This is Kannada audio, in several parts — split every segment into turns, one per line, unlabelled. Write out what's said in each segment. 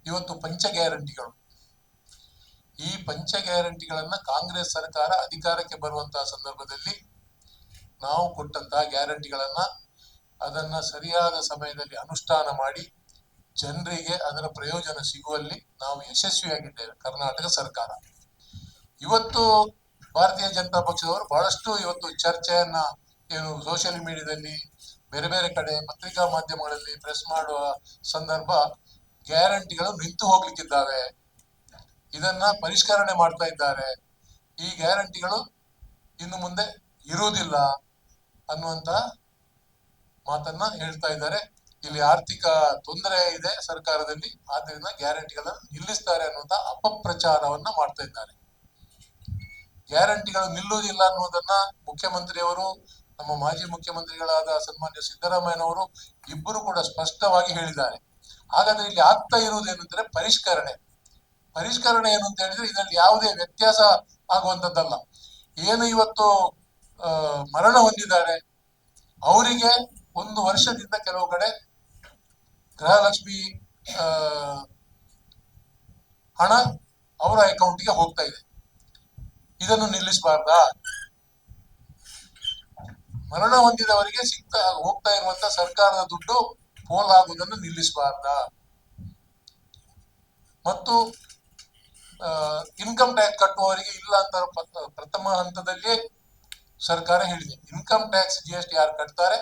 ಇವತ್ತು ಪಂಚ ಗ್ಯಾರಂಟಿಗಳು, ಈ ಪಂಚ ಗ್ಯಾರಂಟಿಗಳನ್ನ ಕಾಂಗ್ರೆಸ್ ಸರ್ಕಾರ ಅಧಿಕಾರಕ್ಕೆ ಬರುವಂತಹ ಸಂದರ್ಭದಲ್ಲಿ ನಾವು ಕೊಟ್ಟಂತಹ ಗ್ಯಾರಂಟಿಗಳನ್ನ ಅದನ್ನ ಸರಿಯಾದ ಸಮಯದಲ್ಲಿ ಅನುಷ್ಠಾನ ಮಾಡಿ ಜನರಿಗೆ ಅದರ ಪ್ರಯೋಜನ ಸಿಗುವಲ್ಲಿ ನಾವು ಯಶಸ್ವಿಯಾಗಿದ್ದೇವೆ ಕರ್ನಾಟಕ ಸರ್ಕಾರ. ಇವತ್ತು ಭಾರತೀಯ ಜನತಾ ಪಕ್ಷದವರು ಬಹಳಷ್ಟು ಇವತ್ತು ಚರ್ಚೆಯನ್ನ ಏನು ಸೋಷಿಯಲ್ ಮೀಡಿಯಾದಲ್ಲಿ ಬೇರೆ ಬೇರೆ ಕಡೆ ಪತ್ರಿಕಾ ಮಾಧ್ಯಮಗಳಲ್ಲಿ ಪ್ರೆಸ್ ಮಾಡುವ ಸಂದರ್ಭ ಗ್ಯಾರಂಟಿಗಳು ನಿಂತು ಹೋಗ್ಲಿಕ್ಕಿದ್ದಾವೆ, ಇದನ್ನ ಪರಿಷ್ಕರಣೆ ಮಾಡ್ತಾ ಇದ್ದಾರೆ, ಈ ಗ್ಯಾರಂಟಿಗಳು ಇನ್ನು ಮುಂದೆ ಇರುವುದಿಲ್ಲ ಅನ್ನುವಂತ ಮಾತನ್ನ ಹೇಳ್ತಾ ಇದ್ದಾರೆ. ಇಲ್ಲಿ ಆರ್ಥಿಕ ತೊಂದರೆ ಇದೆ ಸರ್ಕಾರದಲ್ಲಿ, ಆದ್ದರಿಂದ ಗ್ಯಾರಂಟಿಗಳನ್ನು ನಿಲ್ಲಿಸ್ತಾರೆ ಅನ್ನುವಂತ ಅಪಪ್ರಚಾರವನ್ನ ಮಾಡ್ತಾ ಇದ್ದಾರೆ. ಗ್ಯಾರಂಟಿಗಳು ನಿಲ್ಲುವುದಿಲ್ಲ ಅನ್ನುವುದನ್ನ ಮುಖ್ಯಮಂತ್ರಿಯವರು, ನಮ್ಮ ಮಾಜಿ ಮುಖ್ಯಮಂತ್ರಿಗಳಾದ ಸನ್ಮಾನ್ಯ ಸಿದ್ದರಾಮಯ್ಯನವರು ಇಬ್ಬರು ಕೂಡ ಸ್ಪಷ್ಟವಾಗಿ ಹೇಳಿದ್ದಾರೆ. ಹಾಗಾದ್ರೆ ಇಲ್ಲಿ ಆಗ್ತಾ ಇರುವುದೇನೆಂದ್ರೆ ಪರಿಷ್ಕರಣೆ. ಪರಿಷ್ಕರಣೆ ಏನು ಅಂತ ಹೇಳಿದ್ರೆ ಇದರಲ್ಲಿ ಯಾವುದೇ ವ್ಯತ್ಯಾಸ ಆಗುವಂತದ್ದಲ್ಲ. ಏನು ಇವತ್ತು ಮರಣ ಹೊಂದಿದ್ದಾರೆ ಅವರಿಗೆ 1 ವರ್ಷದಿಂದ ಕೆಲವು ಕಡೆ ಗೃಹಲಕ್ಷ್ಮಿ ಹಣ ಅವರ ಅಕೌಂಟ್ಗೆ ಹೋಗ್ತಾ ಇದೆ, ಇದನ್ನು ನಿಲ್ಲಿಸಬಾರ್ದಾ? ಮರಣ ಹೊಂದಿದವರಿಗೆ ಹೋಗ್ತಾ ಇರುವಂತ ಸರ್ಕಾರದ ದುಡ್ಡು ಪೋಲಾಗುವುದನ್ನು ನಿಲ್ಲಿಸಬಾರ್ದಾ? ಮತ್ತು ಇನ್ಕಮ್ ಟ್ಯಾಕ್ಸ್ ಕಟ್ಟುವವರಿಗೆ ಇಲ್ಲ ಅಂತ ಪ್ರಥಮ ಹಂತದಲ್ಲಿ ಸರ್ಕಾರ ಹೇಳಿದೆ. ಇನ್ಕಮ್ ಟ್ಯಾಕ್ಸ್ GST ಯಾರು ಕಟ್ತಾರೆ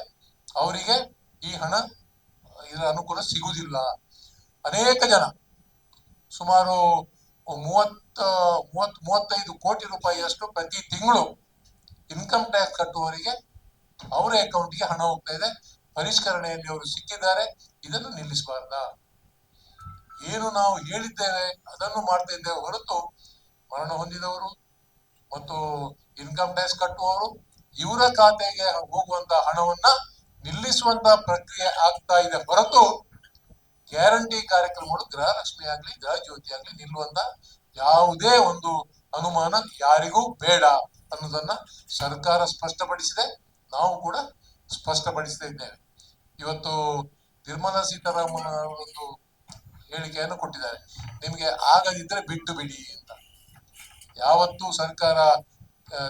ಅವರಿಗೆ ಈ ಹಣ, ಇದರ ಅನುಕೂಲ ಸಿಗುವುದಿಲ್ಲ. ಅನೇಕ ಜನ ಸುಮಾರು 35 ಕೋಟಿ ರೂಪಾಯಿಯಷ್ಟು ಪ್ರತಿ ತಿಂಗಳು ಇನ್ಕಮ್ ಟ್ಯಾಕ್ಸ್ ಕಟ್ಟುವವರಿಗೆ ಅವರ ಅಕೌಂಟ್ಗೆ ಹಣ ಹೋಗ್ತಾ ಇದೆ. ಪರಿಷ್ಕರಣೆಯಲ್ಲಿ ಅವರು ಸಿಕ್ಕಿದ್ದಾರೆ, ಇದನ್ನು ನಿಲ್ಲಿಸಬಾರ್ದಾ? ಏನು ನಾವು ಹೇಳಿದ್ದೇವೆ ಅದನ್ನು ಮಾಡ್ತಾ ಇದ್ದೇವೆ ಹೊರತು ಮರಣ ಹೊಂದಿದವರು ಮತ್ತು ಇನ್ಕಮ್ ಟ್ಯಾಕ್ಸ್ ಕಟ್ಟುವವರು ಇವರ ಖಾತೆಗೆ ಹೋಗುವಂತ ಹಣವನ್ನ ನಿಲ್ಲಿಸುವಂತ ಪ್ರಕ್ರಿಯೆ ಆಗ್ತಾ ಇದೆ ಹೊರತು ಗ್ಯಾರಂಟಿ ಕಾರ್ಯಕ್ರಮಗಳು ಗೃಹಲಕ್ಷ್ಮಿ ಆಗ್ಲಿ ಗೃಹ ಜ್ಯೋತಿ ಆಗ್ಲಿ ನಿಲ್ಲುವಂತ ಯಾವುದೇ ಒಂದು ಅನುಮಾನ ಯಾರಿಗೂ ಬೇಡ ಅನ್ನೋದನ್ನ ಸರ್ಕಾರ ಸ್ಪಷ್ಟಪಡಿಸಿದೆ, ನಾವು ಕೂಡ ಸ್ಪಷ್ಟಪಡಿಸ್ತಾ ಇದ್ದೇವೆ. ಇವತ್ತು ನಿರ್ಮಲಾ ಸೀತಾರಾಮನ್ ಒಂದು ಹೇಳಿಕೆಯನ್ನು ಕೊಟ್ಟಿದ್ದಾರೆ, ನಿಮ್ಗೆ ಆಗದಿದ್ರೆ ಬಿಟ್ಟು ಬಿಡಿ ಅಂತ. ಯಾವತ್ತೂ ಸರ್ಕಾರ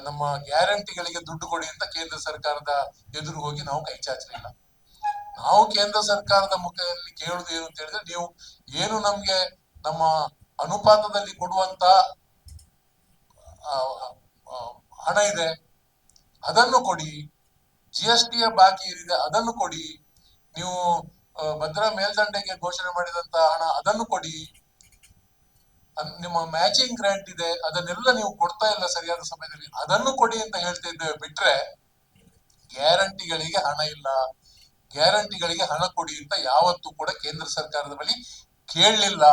ನಮ್ಮ ಗ್ಯಾರಂಟಿಗಳಿಗೆ ದುಡ್ಡು ಕೊಡಿ ಅಂತ ಕೇಂದ್ರ ಸರ್ಕಾರದ ಎದುರು ಹೋಗಿ ನಾವು ಕೈ ಚಾಚಲಿಲ್ಲ. ನಾವು ಕೇಂದ್ರ ಸರ್ಕಾರದ ಮುಖದಲ್ಲಿ ಕೇಳುವುದು ಏನು ಅಂತ ಹೇಳಿದ್ರೆ, ನೀವು ಏನು ನಮ್ಗೆ ನಮ್ಮ ಅನುಪಾತದಲ್ಲಿ ಕೊಡುವಂತ ಹಣ ಇದೆ ಅದನ್ನು ಕೊಡಿ, GSTಯ ಬಾಕಿ ಏನಿದೆ ಅದನ್ನು ಕೊಡಿ, ನೀವು ಭದ್ರಾ ಮೇಲ್ದಂಡೆಗೆ ಘೋಷಣೆ ಮಾಡಿದಂತ ಹಣ ಅದನ್ನು ಕೊಡಿ, ನಿಮ್ಮ ಮ್ಯಾಚಿಂಗ್ ಗ್ರಾಂಟ್ ಇದೆ ಅದನ್ನೆಲ್ಲ ನೀವು ಕೊಡ್ತಾ ಇಲ್ಲ ಸರಿಯಾದ ಸಮಯದಲ್ಲಿ, ಅದನ್ನು ಕೊಡಿ ಅಂತ ಹೇಳ್ತಾ ಇದ್ದೇವೆ. ಬಿಟ್ರೆ ಗ್ಯಾರಂಟಿಗಳಿಗೆ ಹಣ ಇಲ್ಲ, ಗ್ಯಾರಂಟಿಗಳಿಗೆ ಹಣ ಕೊಡಿ ಅಂತ ಯಾವತ್ತೂ ಕೂಡ ಕೇಂದ್ರ ಸರ್ಕಾರದ ಬಳಿ ಕೇಳಲಿಲ್ಲ.